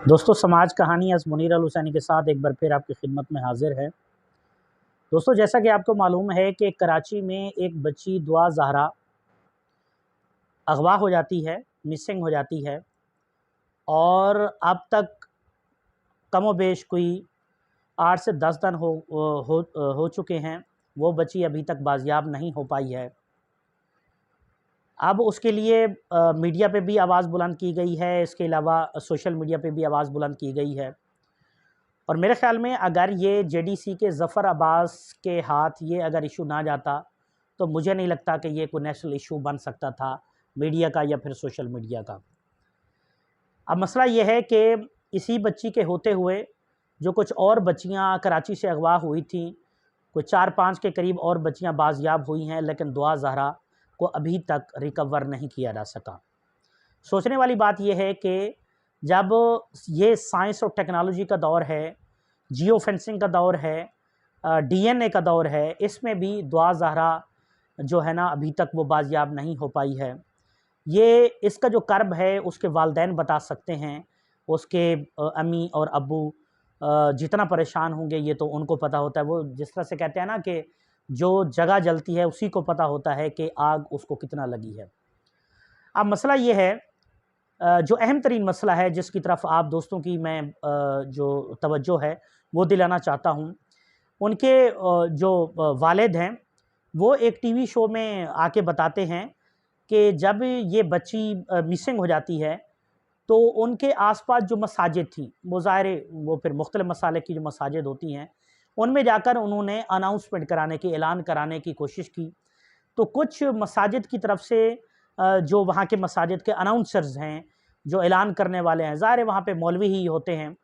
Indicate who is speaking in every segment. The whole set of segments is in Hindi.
Speaker 1: दोस्तों, समाज कहानी आज मुनीर अल हुसैनी के साथ एक बार फिर आपकी खिदमत में हाजिर है। दोस्तों, जैसा कि आपको मालूम है कि कराची में एक बच्ची दुआ ज़हरा अगवा हो जाती है, मिसिंग हो जाती है और अब तक कमोबेश कोई 8 से 10 दिन हो चुके हैं। वो बच्ची अभी तक बाजियाब नहीं हो पाई है। अब उसके लिए मीडिया पे भी आवाज़ बुलंद की गई है, इसके अलावा सोशल मीडिया पे भी आवाज़ बुलंद की गई है। और मेरे ख़्याल में अगर ये जेडीसी के ज़फ़र अब्बास के हाथ ये अगर इशू ना जाता तो मुझे नहीं लगता कि ये कोई नेशनल इशू बन सकता था मीडिया का या फिर सोशल मीडिया का। अब मसला ये है कि इसी बच्ची के होते हुए जो कुछ और बच्चियां कराची से अगवा हुई थी, कोई 4-5 के करीब और बच्चियां बाजियाब हुई हैं, लेकिन दुआ ज़हरा को अभी तक रिकवर नहीं किया जा सका। सोचने वाली बात यह है कि जब ये साइंस और टेक्नोलॉजी का दौर है, जियो फेंसिंग का दौर है, डीएनए का दौर है, इसमें भी दुआ ज़हरा जो है ना अभी तक वो बाजियाब नहीं हो पाई है। ये इसका जो कर्ब है उसके वालिदैन बता सकते हैं, उसके अम्मी और अब्बू जितना परेशान होंगे ये तो उनको पता होता है। वो जिस तरह से कहते हैं ना कि जो जगह जलती है उसी को पता होता है कि आग उसको कितना लगी है। अब मसला ये है, जो अहम तरीन मसला है जिसकी तरफ आप दोस्तों की मैं जो तवज्जो है वो दिलाना चाहता हूँ। उनके जो वालिद हैं वो एक टीवी शो में आके बताते हैं कि जब ये बच्ची मिसिंग हो जाती है तो उनके आसपास जो मसाजिद थी, वो ज़ाहिर वो फिर मुख्तलिफ़ मसाले की जो मसाजिद होती हैं उनमें जाकर उन्होंने अनाउंसमेंट कराने की, ऐलान कराने की कोशिश की। तो कुछ मसाजिद की तरफ से जो वहाँ के मसाजिद के अनाउंसर्स हैं, जो ऐलान करने वाले हैं, ज़ाहिर है वहाँ पे मौलवी ही होते हैं,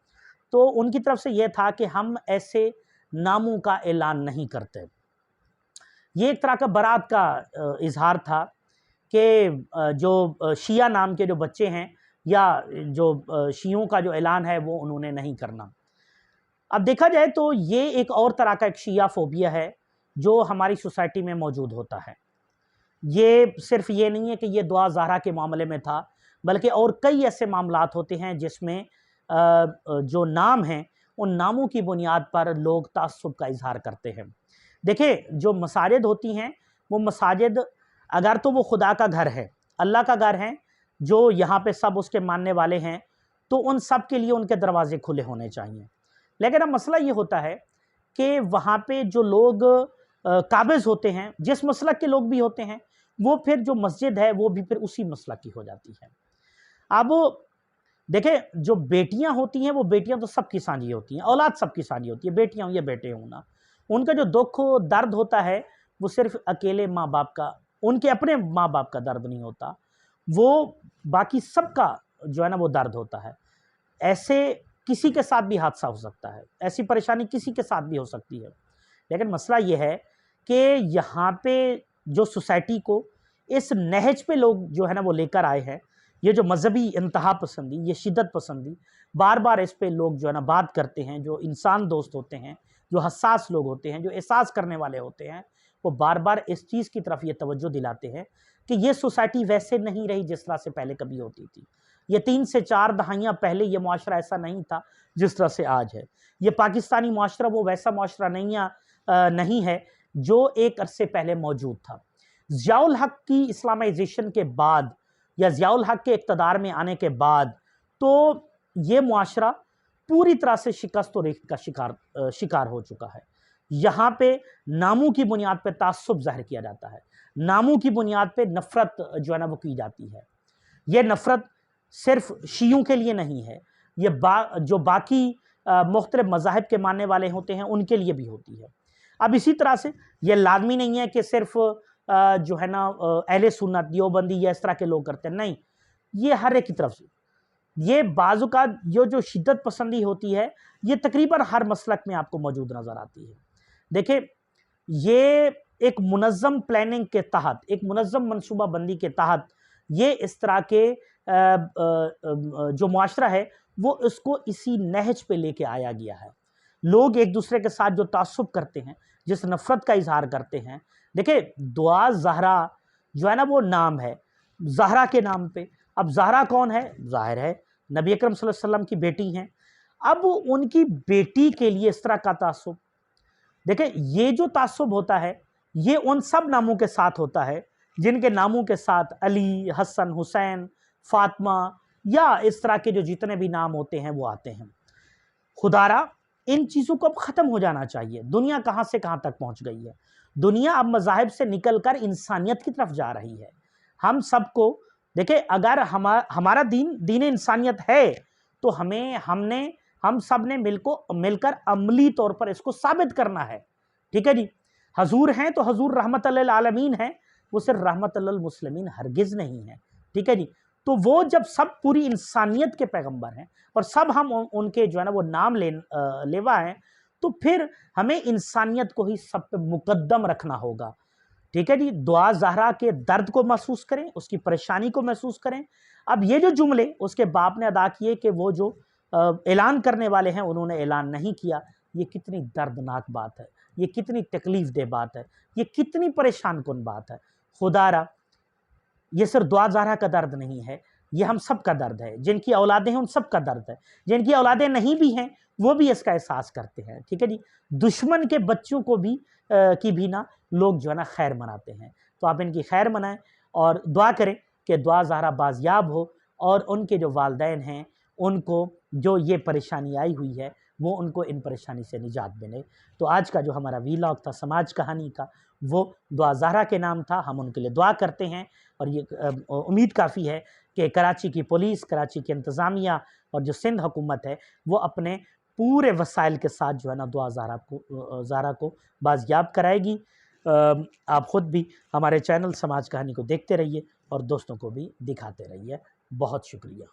Speaker 1: तो उनकी तरफ से ये था कि हम ऐसे नामों का ऐलान नहीं करते। ये एक तरह का बरात का इज़हार था कि जो शिया नाम के जो बच्चे हैं या जो शियों का जो ऐलान है वो उन्होंने नहीं करना। अब देखा जाए तो ये एक और तरह का एक शिया फ़ोबिया है जो हमारी सोसाइटी में मौजूद होता है। ये सिर्फ ये नहीं है कि ये दुआ ज़हरा के मामले में था, बल्कि और कई ऐसे मामलात होते हैं जिसमें जो नाम हैं उन नामों की बुनियाद पर लोग तास्सुब का इज़हार करते हैं। देखिए, जो मसाजिद होती हैं वो मसाजिद अगर तो वो खुदा का घर है, अल्लाह का घर है, जो यहाँ पे सब उसके मानने वाले हैं, तो उन सब के लिए उनके दरवाजे खुले होने चाहिए। लेकिन अब मसला ये होता है कि वहाँ पे जो लोग काबिज़ होते हैं, जिस मसलक के लोग भी होते हैं, वो फिर जो मस्जिद है वो भी फिर उसी मसलक की हो जाती है। अब देखिए, जो बेटियां होती हैं वो बेटियां तो सबकी साझी होती हैं, औलाद सबकी साझी होती है, बेटियां हों या बेटे हों ना। उनका जो दुख दर्द होता है वो सिर्फ अकेले माँ बाप का, उनके अपने माँ बाप का दर्द नहीं होता, वो बाकी सबका जो है ना वो दर्द होता है। ऐसे किसी के साथ भी हादसा हो सकता है, ऐसी परेशानी किसी के साथ भी हो सकती है। लेकिन मसला ये है कि यहाँ पे जो सोसाइटी को इस नहज पे लोग जो है ना वो लेकर आए हैं, ये जो मजहबी इंतहा पसंदी, ये शिद्दत पसंदी, बार बार इस पे लोग जो है ना बात करते हैं, जो इंसान दोस्त होते हैं, जो हसास लोग होते हैं, जो एहसास करने वाले होते हैं, वो बार बार इस चीज़ की तरफ ये तवज्जो दिलाते हैं कि ये सोसाइटी वैसे नहीं रही जिस तरह से पहले कभी होती थी। ये 3 से 4 दहाइयाँ पहले ये मुआशरा ऐसा नहीं था जिस तरह से आज है। ये पाकिस्तानी मुआशरा वो वैसा मुआशरा नहीं है जो एक अरसे पहले मौजूद था। ज़ियाउल हक की इस्लामाइजेशन के बाद या ज़ियाउल हक के इक़्तिदार में आने के बाद तो ये मुआशरा पूरी तरह से शिकस्त और रेख का शिकार हो चुका है। यहाँ पे नामों की बुनियाद पे तास्सुब ज़ाहिर किया जाता है, नामों की बुनियाद पे नफ़रत जो है ना वो की जाती है। ये नफ़रत सिर्फ शियों के लिए नहीं है, ये जो बाकी मुख्तलिफ मज़ाहिब के मानने वाले होते हैं उनके लिए भी होती है। अब इसी तरह से ये लाज़मी नहीं है कि सिर्फ जो है ना अहले सुन्नत, देवबंदी या इस तरह के लोग करते हैं, नहीं, ये हर एक की तरफ से। ये बाज़-औक़ात ये जो शिद्दत पसंदी होती है, ये तकरीबन हर मसलक में आपको मौजूद नज़र आती है। देखिए, ये एक मुनज़्ज़म प्लानिंग के तहत, एक मुनज़्ज़म मनसूबाबंदी के तहत ये इस तरह के जो मुआशरा है वो इसको इसी नहज पे लेके आया गया है। लोग एक दूसरे के साथ जो तासुब करते हैं, जिस नफ़रत का इज़हार करते हैं, देखिए दुआ ज़हरा जो है ना वो नाम है, ज़हरा के नाम पे। अब ज़हरा कौन है? ज़ाहिर है नबी अकरम सल्लल्लाहु अलैहि वसल्लम की बेटी हैं। अब उनकी बेटी के लिए इस तरह का तासुब, देखें ये जो तासुब होता है ये उन सब नामों के साथ होता है जिनके नामों के साथ अली, हसन, हुसैन, फातिमा या इस तरह के जो जितने भी नाम होते हैं वो आते हैं। खुदारा इन चीज़ों को अब ख़त्म हो जाना चाहिए। दुनिया कहाँ से कहाँ तक पहुँच गई है। दुनिया अब मज़ाहिब से निकलकर इंसानियत की तरफ जा रही है। हम सबको देखिए, अगर हमारा दीन इंसानियत है तो हम सब ने मिलकर अमली तौर पर इसको साबित करना है। ठीक है जी। हजूर हैं तो हजूर रहमतुल आलमीन हैं, वो सिर्फ रहमतुल मुस्लिमीन हरगिज़ नहीं है। ठीक है जी। तो वो जब सब पूरी इंसानियत के पैगंबर हैं और सब हम उनके जो है ना वो नाम लेवा हैं, तो फिर हमें इंसानियत को ही सब पे मुकद्दम रखना होगा। ठीक है जी। दुआ ज़हरा के दर्द को महसूस करें, उसकी परेशानी को महसूस करें। अब ये जो जुमले उसके बाप ने अदा किए कि वो जो ऐलान करने वाले हैं उन्होंने ऐलान नहीं किया, ये कितनी दर्दनाक बात है, ये कितनी तकलीफ दे बात है, ये कितनी परेशान कुन बात है। खुदारा ये सिर्फ दुआ ज़हरा का दर्द नहीं है, ये हम सब का दर्द है। जिनकी औलादें हैं उन सब का दर्द है, जिनकी औलादें नहीं भी हैं वो भी इसका एहसास करते हैं। ठीक है जी। दुश्मन के बच्चों को भी की भी ना लोग जो है ना खैर मनाते हैं। तो आप इनकी खैर मनाएं और दुआ करें कि दुआ ज़हरा बाज़याब हो और उनके जो वालिदैन हैं उनको जो ये परेशानी आई हुई है वो उनको इन परेशानी से निजात मिले। तो आज का जो हमारा वीलॉग था समाज कहानी का, वो दुआ ज़हरा के नाम था। हम उनके लिए दुआ करते हैं और ये उम्मीद काफ़ी है कि कराची की पुलिस, कराची की इंतज़ामिया और जो सिंध हुकूमत है वो अपने पूरे वसाइल के साथ जो है ना दुआ ज़हरा को बाज़याब कराएगी। आप ख़ुद भी हमारे चैनल समाज कहानी को देखते रहिए और दोस्तों को भी दिखाते रहिए। बहुत शुक्रिया।